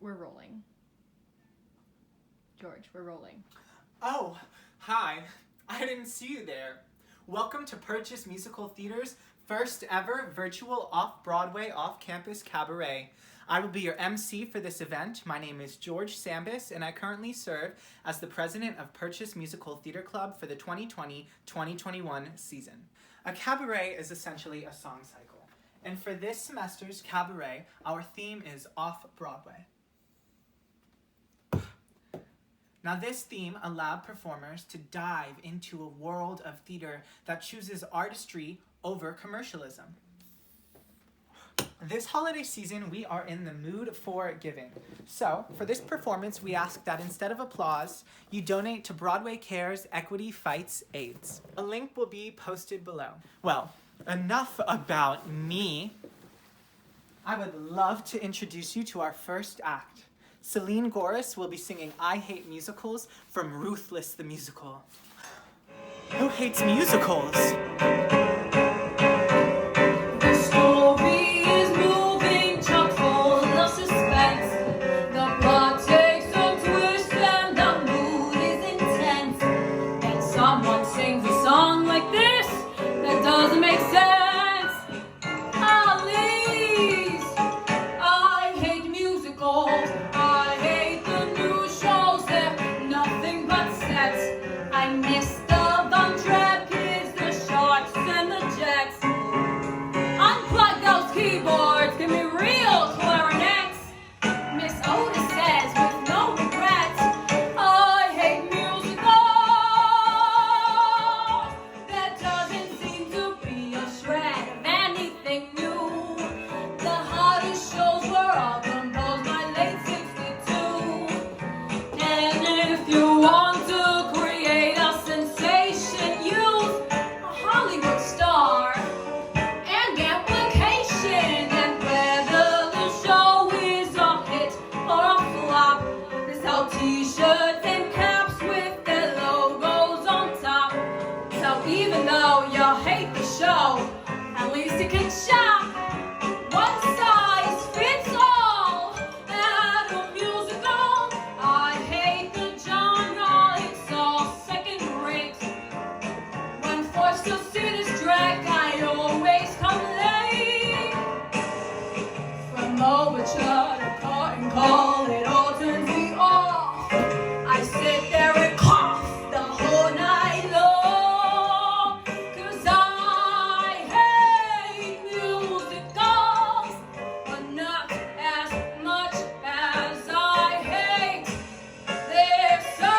We're rolling. George, we're rolling. Oh, hi. I didn't see you there. Welcome to Purchase Musical Theater's first ever virtual off-Broadway, off-campus cabaret. I will be your MC for this event. My name is George Sambis, and I currently serve as the president of Purchase Musical Theater Club for the 2020-2021 season. A cabaret is essentially a song cycle. And for this semester's cabaret, our theme is Off-Broadway. Now, this theme allowed performers to dive into a world of theater that chooses artistry over commercialism. This holiday season, we are in the mood for giving. So, for this performance, we ask that instead of applause, you donate to Broadway Cares Equity Fights AIDS. A link will be posted below. Well, enough about me. I would love to introduce you to our first act. Celine Goris will be singing I Hate Musicals from Ruthless the Musical. Who hates musicals? The story is moving, chock full of suspense. The plot takes a twist and the mood is intense. And someone sings a song like this that doesn't make sense. Please, I hate musicals. I hate the new shows, they're nothing but sets. I miss the Von Trapp kids, the Sharks and the Jets. Unplug those keyboards, give me real clarinets. Miss Otis says with no regrets, I hate musicals. There doesn't seem to be a shred of anything new. The hottest shows were all composed by late 62. And if you want to create a sensation, use a Hollywood star and amplification. And whether the show is a hit or a flop, they sell t-shirts and caps with their logos on top. So even though you hate the show, at least you can shop. One size fits all at a musical. I hate the genre, it's all second rate. When forced to see this drag, I always come late. From overture to curtain call, it all turns me off. I sit there and cough the whole night long. 'Cause I hate musicals, but not as much as I hate this song.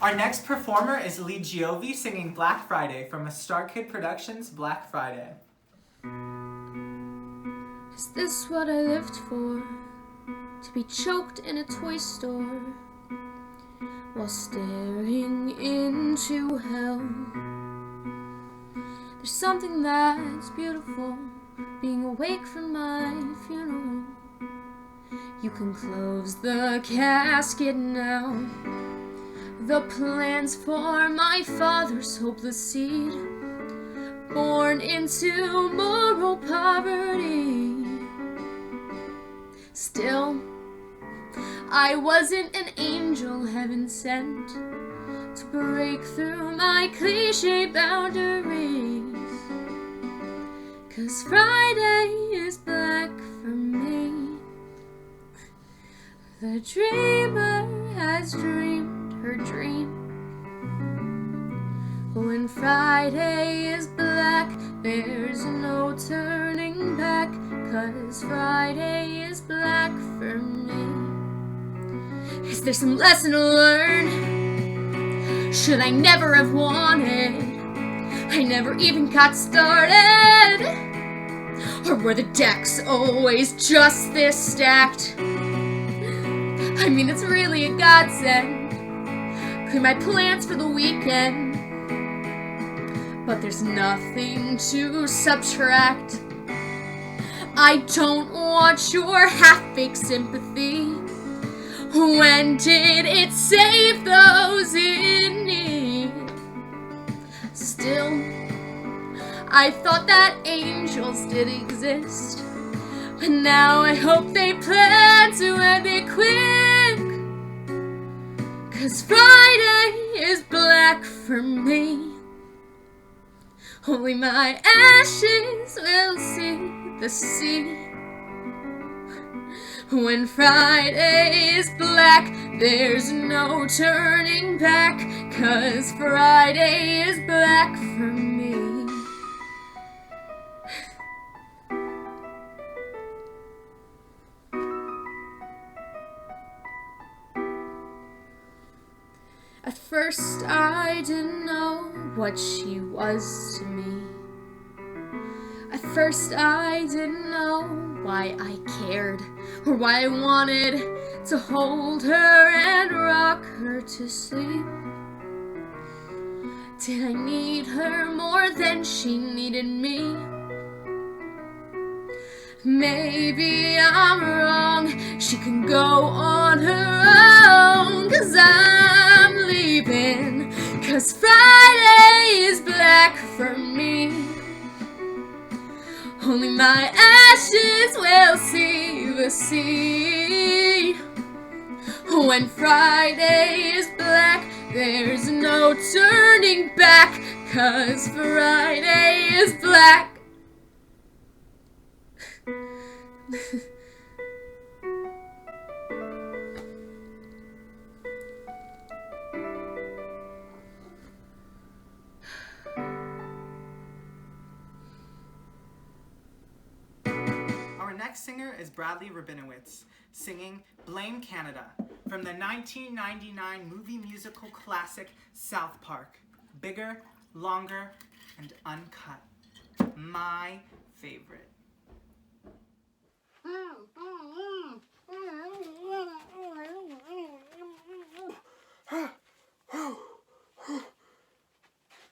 Our next performer is Giove singing Black Friday from a Star Kid Productions Black Friday. Is this what I lived for? To be choked in a toy store while staring into hell. There's something that's beautiful being awake for my funeral. You can close the casket now. The plans for my father's hopeless seed, born into moral poverty. Still, I wasn't an angel heaven sent to break through my cliche boundaries. 'Cause Friday is black for me. The dreamer has dreamed her dream. When Friday is black, there's no turning back. 'Cause Friday is black for me. Is there some lesson to learn? Should I never have wanted? I never even got started. Or were the decks always just this stacked? I mean, it's really a godsend. Clear my plans for the weekend, but there's nothing to subtract. I don't want your half-baked sympathy When did it save those in need? Still, I thought that angels did exist, but now I hope they plan to end it quick. 'Cause Friday is black for me. Only my ashes will see the sea. When Friday is black, there's no turning back, 'cause Friday is black for me. At first I didn't know what she was to me. At first I didn't know why I cared, or why I wanted to hold her and rock her to sleep. Did I need her more than she needed me? Maybe I'm wrong, she can go on her own, 'cause I'm leaving, 'cause Friday is black for me. Only my ashes will see the sea. When Friday is black, there's no turning back, 'cause Friday is black. Our next singer is Bradley Rabinowitz, singing Blame Canada from the 1999 movie musical classic South Park. Bigger, longer, and uncut. My favorite.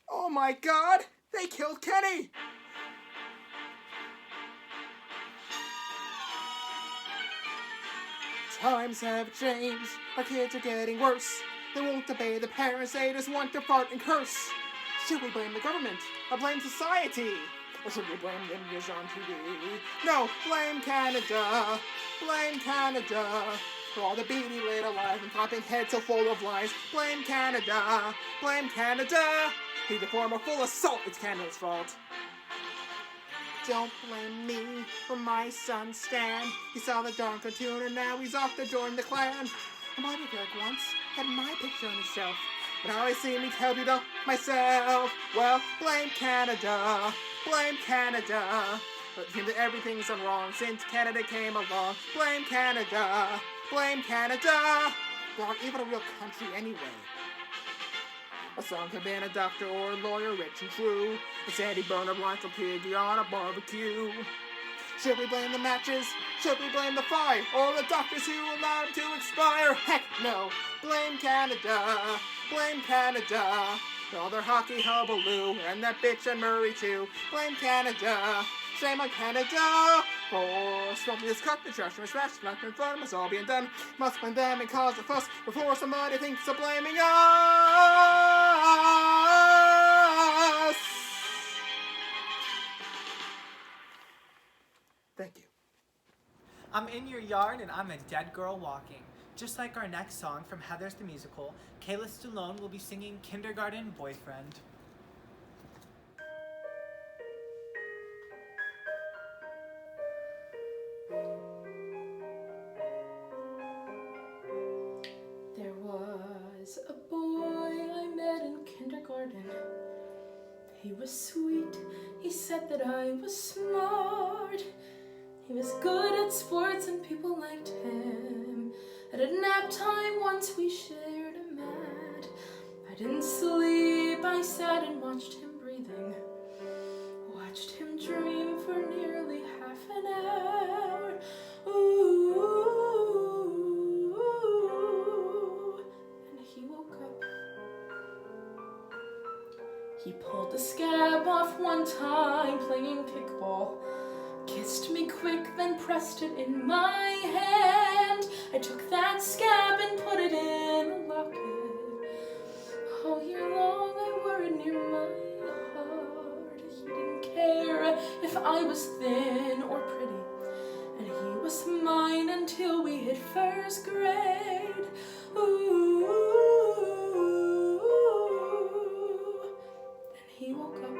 Oh my God! They killed Kenny! Times have changed. Our kids are getting worse. They won't obey the parents. They just want to fart and curse. Should we blame the government or blame society? Or should we blame the news on TV? No, blame Canada. Blame Canada. For all the beating laid alive and popping heads so full of lies. Blame Canada. Blame Canada. He's a former full assault. It's Canada's fault. Don't blame me for my son's stand. He saw the darn cartoon and now he's off to join the Klan. My Derek once had my picture on his shelf, but now I see me tell you to myself. Well, blame Canada. Blame Canada. But it seems that everything's done wrong since Canada came along. Blame Canada. Blame Canada. They aren't even a real country anyway. A son could have been a doctor or a lawyer, rich and true. Instead he burned up like a piggy on a barbecue. Should we blame the matches? Should we blame the fire? Or the doctors who allowed him to expire? Heck no! Blame Canada! Blame Canada! All their hockey hullabaloo, and that bitch and Murray too. Blame Canada! Shame on Canada! For smoking this cup, the trash and smash, not in front of us all being done. Must blame them and cause a fuss before somebody thinks of blaming us! Thank you. I'm in your yard and I'm a dead girl walking. Just like our next song from Heathers the Musical, Kayla Stallone will be singing Kindergarten Boyfriend. There was a boy I met in kindergarten. He was sweet, he said that I was smart. He was good at sports and people liked him. At a nap time once we shared a mat. I didn't sleep, I sat and watched him breathing. Watched him dream for nearly half an hour. Ooh, and he woke up. He pulled the scab off one time playing kickball. Kissed me quick, then pressed it in my hand. I took that scab and put it in a locket. All year long I wore it near my heart. He didn't care if I was thin or pretty, and he was mine until we hit first grade. Ooh. Then he woke up.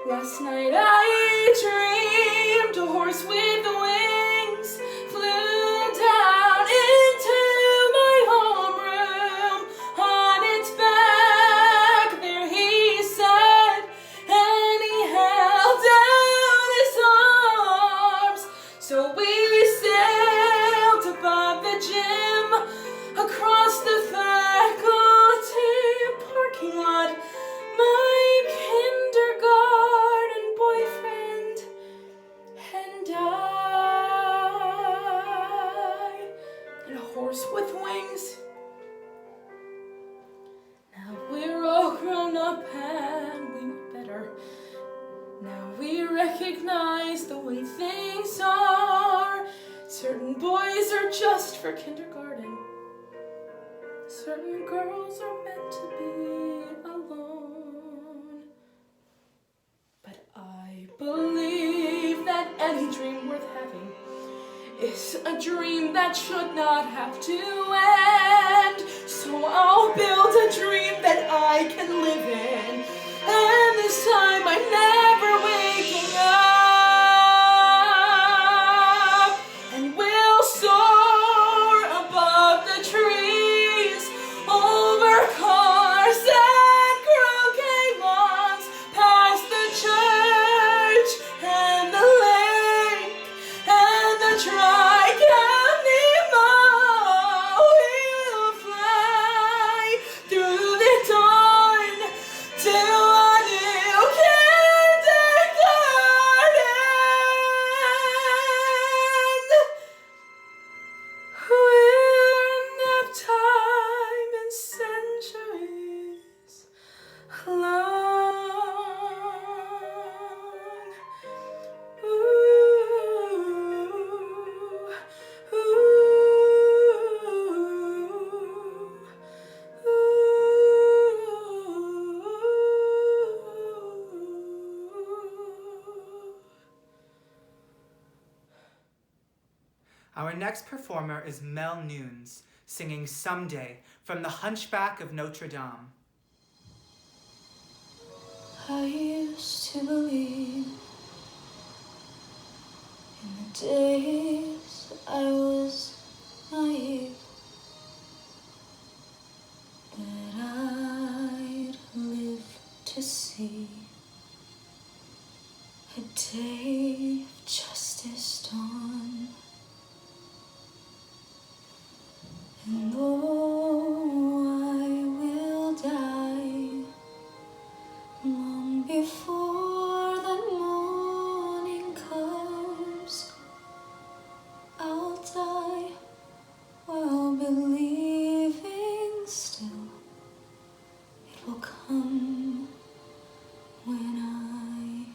Last night I dreamed a horse with wings flew down into my homeroom. On its back there he sat, and he held out his arms. So we sailed above the gym, across the faculty parking lot. My kindergarten boyfriend and I, and a horse with wings. Now we're all grown up and we know better. Now we recognize the way things are. Certain boys are just for kindergarten. Certain girls are meant to be alone. But I believe that any dream worth having is a dream that should not have to end. So I'll build a dream that I can live in. And this time I'm never waking up. And we'll soar above the trees, over cars and croquet lawns, past the church and the lake and the Tri-County Mall. We'll fly through the dawn to a new kindergarten. We're nap time and centuries long. Ooh, Our next performer is Mel Nunes, singing Someday from The Hunchback of Notre Dame. I used to believe in the days I was naive that I'd live to see a day of justice dawn. And though I will die long before the morning comes, I'll die while believing still it will come when I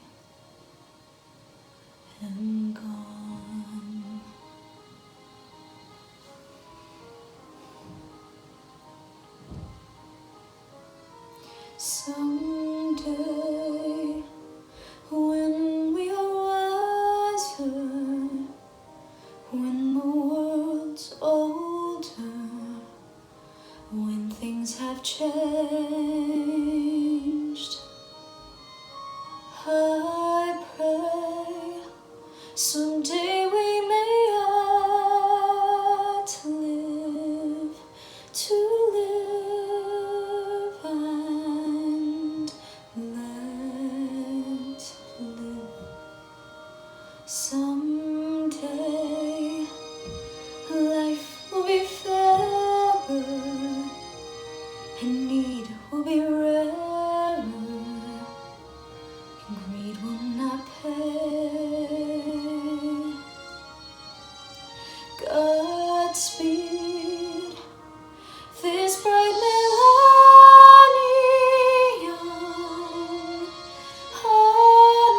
am gone. Someday, when we are wiser, when the world's older, when things have changed, I pray someday we may outlive to live and let live. Someday life will be fairer and need will be rarer, and greed will not pay. Godspeed this bright millennium. On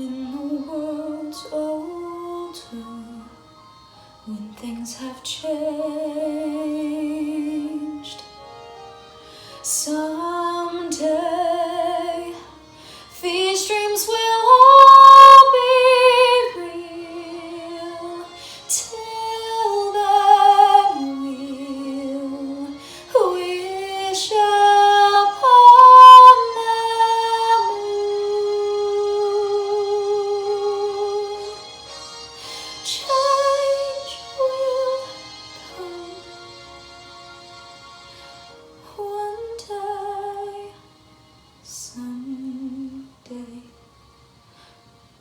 when the world's older, when things have changed. Someday these dreams will all be real. Till then we'll wish upon the moon. Change will come one day, someday,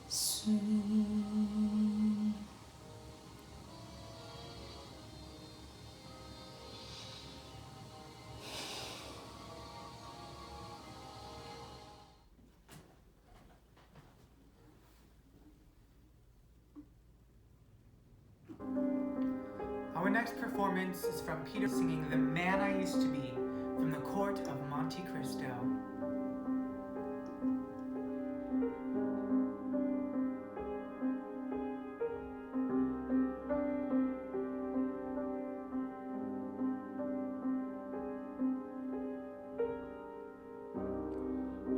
soon. Our next performance is from Peter singing The Man I Used to Be from the Court of Monte Cristo.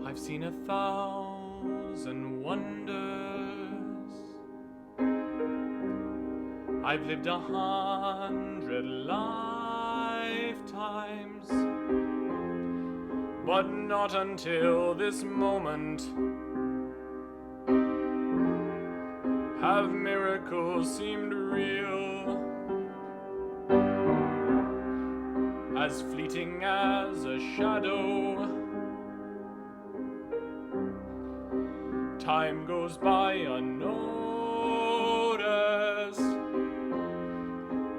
I've seen 1,000 wonders. I've lived 100 lifetimes, but not until this moment have miracles seemed real, as fleeting as a shadow. Time goes by unnoticed.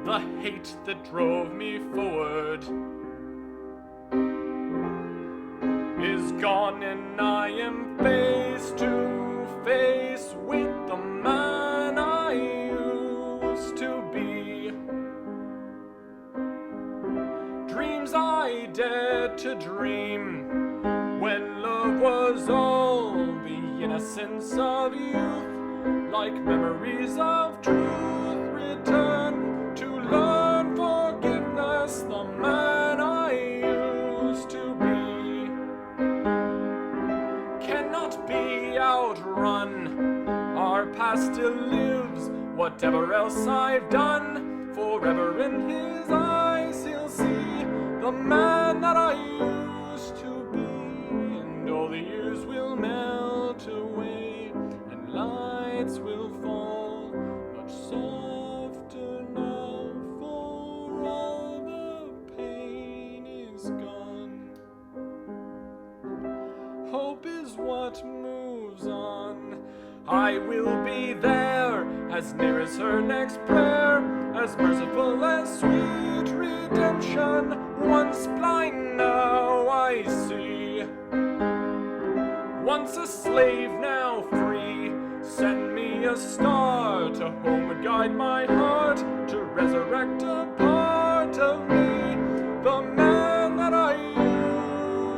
The hate that drove me forward is gone, and I am face to face with the man I used to be. Dreams I dared to dream when love was all the innocence of youth, like memories of truth, return to learn forgiveness, the man I used to be cannot be outrun. Our past still lives, whatever else I've done, forever in his eyes he'll see the man that I used to be, and all the years will melt away, and lights will fall much softer now, for all the pain is gone. Hope is what moves on. I will be there, as near as her next prayer, as merciful as sweet redemption. Once blind, now I see. Once a slave, now free. Send me a star to home and guide my heart, to resurrect a part of me, the man that I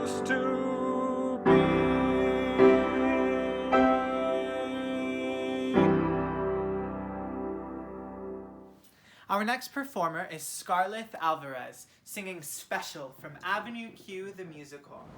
used to be. Our next performer is Scarleth Alvarez, singing Special from Avenue Q, the musical.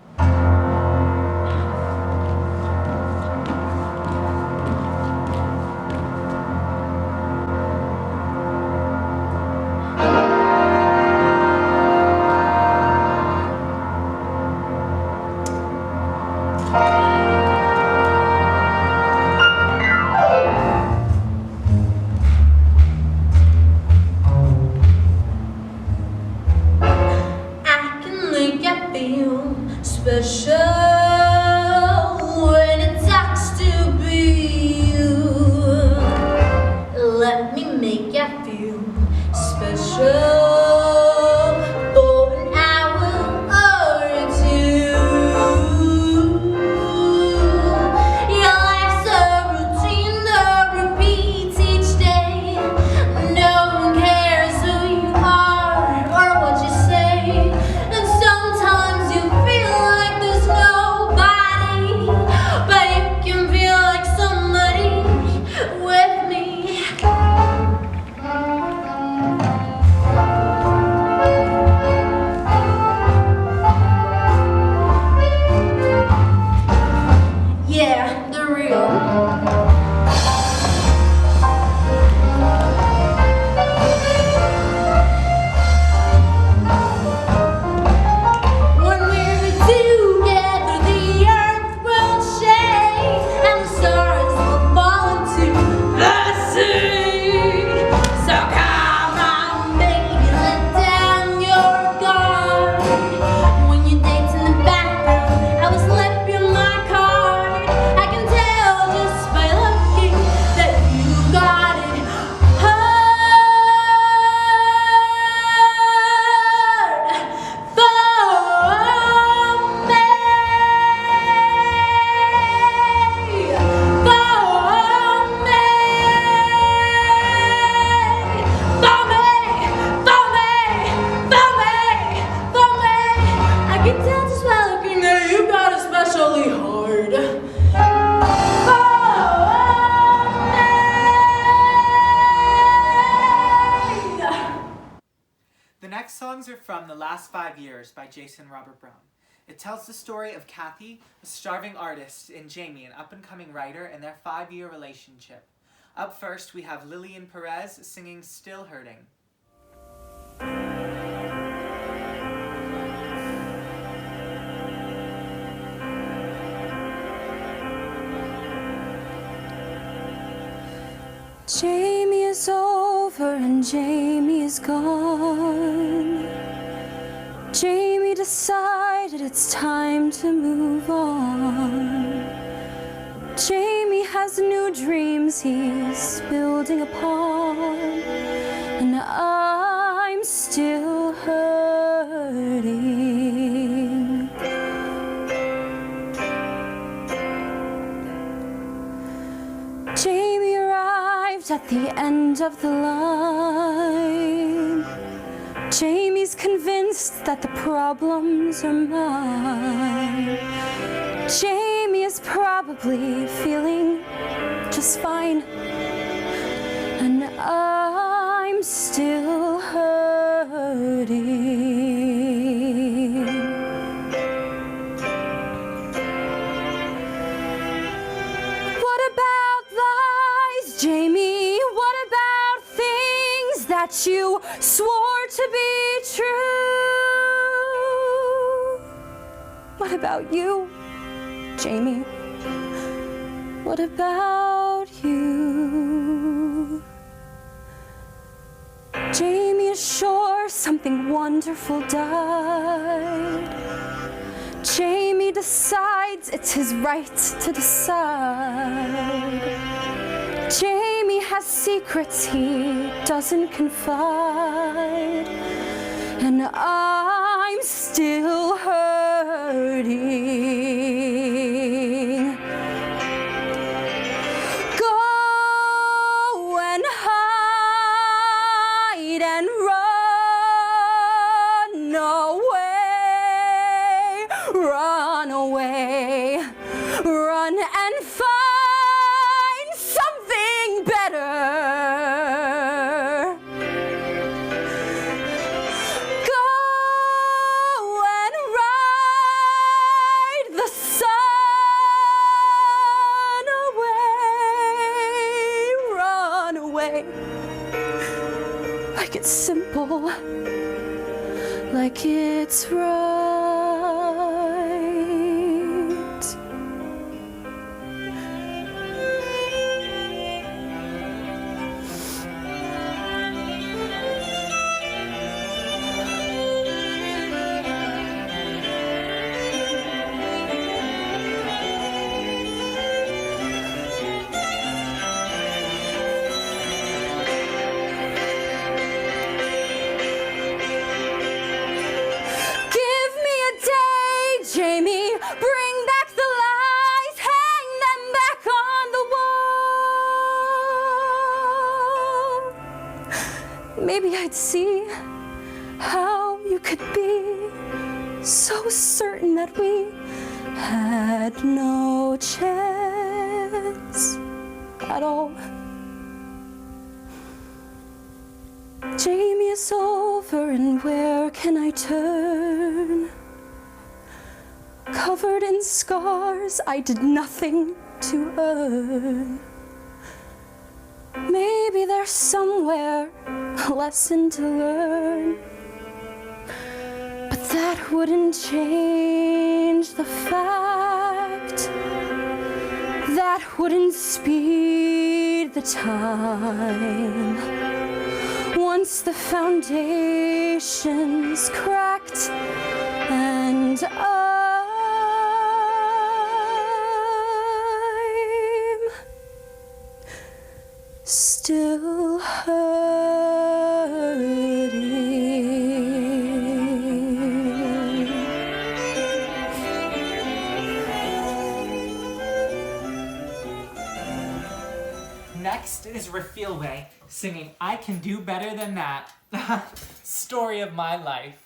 5 Years by Jason Robert Brown. It tells the story of Kathy, a starving artist, and Jamie, an up-and-coming writer, and their 5-year relationship. Up first, we have Lillian Perez singing Still Hurting. Jamie is over and Jamie is gone. Jamie decided it's time to move on. Jamie has new dreams he's building upon, and I'm still hurting. Jamie arrived at the end of the line. Jamie's convinced that the problems are mine. Jamie is probably feeling just fine, and I'm still hurting. What about lies, Jamie? What about things that you swore to be true? What about you, Jamie? What about you? Jamie is sure something wonderful died. Jamie decides it's his right to decide. Jamie has secrets he doesn't confide, and I'm still hurting. Go and hide and run away, run and find something better. Go and ride the sun away, run away. Like it's simple, like it's right. Jamie, bring back the lies, hang them back on the wall. Maybe I'd see how you could be so certain that we had no chance at all. Jamie is over, and where can I turn? Covered in scars I did nothing to earn. Maybe there's somewhere a lesson to learn, but that wouldn't change the fact. That wouldn't speed the time. Once the foundation's cracked and still hurting. Next is Refilwe singing I Can Do Better Than That. Story of my life.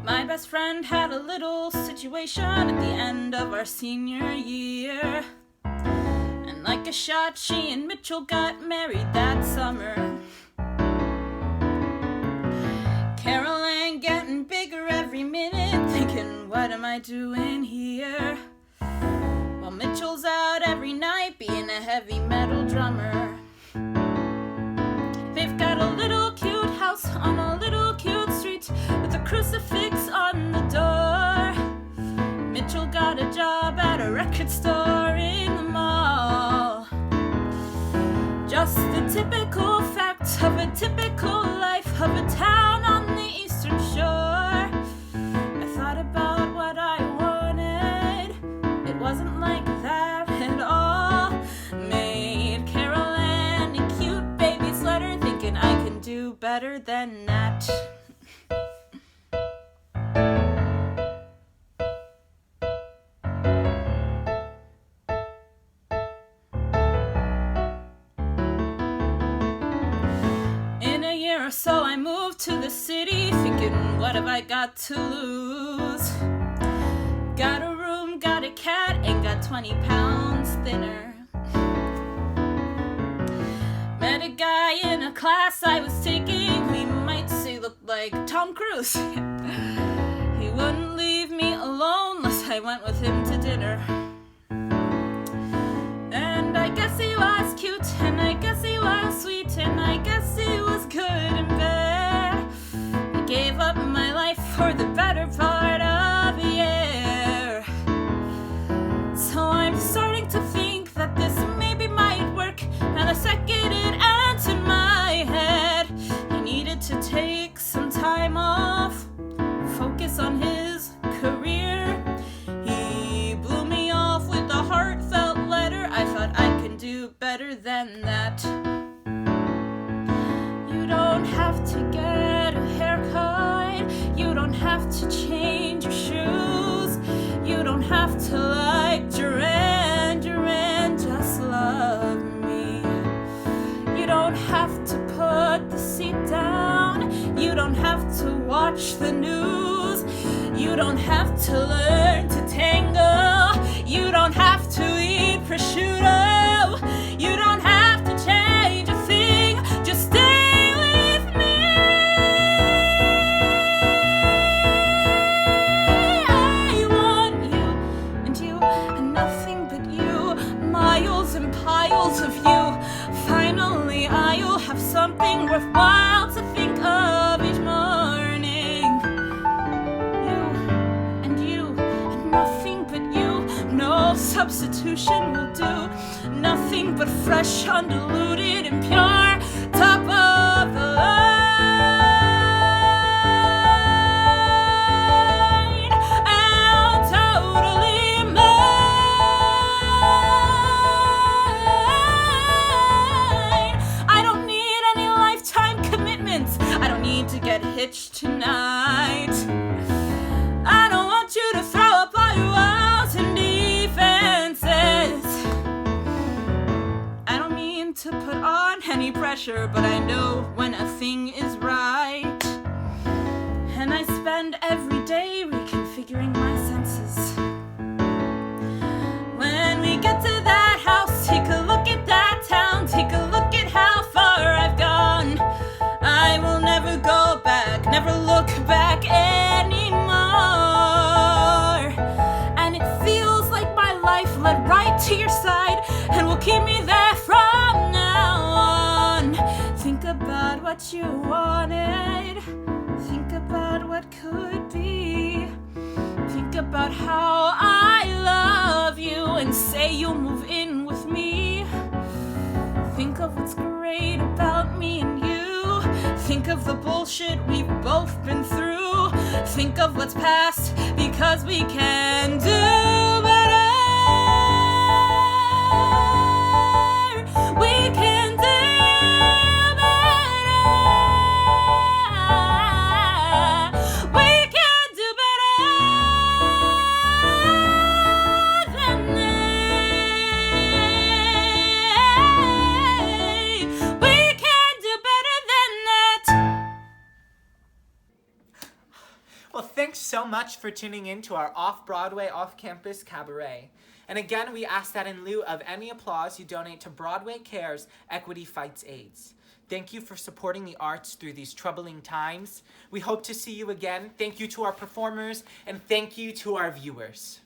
My best best friend had a little situation at the end of our senior year. And like a shot, she and Mitchell got married that summer. Carol Ann getting bigger every minute, thinking, what am I doing here? While Mitchell's out every night being a heavy metal drummer. They've got a little cute house on a little cute street with a crucifix on the door. Mitchell got a job at a record store in the mall. Just the typical facts of a typical life of a town on the eastern shore. I thought about what I wanted. It wasn't like that at all. Made Carol Ann a cute baby sweater, thinking I can do better than that. So I moved to the city, thinking, what have I got to lose? Got a room, got a cat, and got 20 pounds thinner. Met a guy in a class I was taking, we might say looked like Tom Cruise. He wouldn't leave me alone unless I went with him to dinner. And I guess he was cute, and I guess he was sweet, and I guess he was good in bed. I gave up my life for the better part of a year. So I'm starting to think that this maybe might work, and the second it entered my head, he needed to take some time off, focus on his career. He blew me off with a heartfelt letter. I thought I can do better than that. You don't have to get a haircut. You don't have to change your shoes. You don't have to like Duran Duran, just love me. You don't have to put the seat down. You don't have to watch the news. You don't have to learn to tango. You don't have to eat prosciutto. You don't have to change a thing. Just stay with me. I want you and you and nothing but you. Miles and piles of you. Finally, I'll have something worthwhile to think of each morning. You and nothing but you. No substitution will do. Nothing but fresh, undiluted, and pure. Top of the line. And totally mine. I don't need any lifetime commitments. I don't need to get hitched tonight. I don't want you to throw up all your walls and defenses. I don't mean to put on any pressure, but I know when a thing is right. And I spend every day reconfiguring my senses. When we get to that house, take a look at that town, take a look at how far I've gone. I will never go back, never look back anymore. And it feels like my life led right to your side and will keep me there from now on. Think about what you wanted. Think about what could be. Think about how I love you and say you'll move in with me. Think of what's great about me and you. Think of the bullshit we've both been through. Think of what's past, because we can do better. We can do better. We can do better than they. We can do better than that. Well, thanks so much for tuning in to our Off-Broadway, Off-Campus Cabaret. And again, we ask that in lieu of any applause, you donate to Broadway Cares Equity Fights AIDS. Thank you for supporting the arts through these troubling times. We hope to see you again. Thank you to our performers, and thank you to our viewers.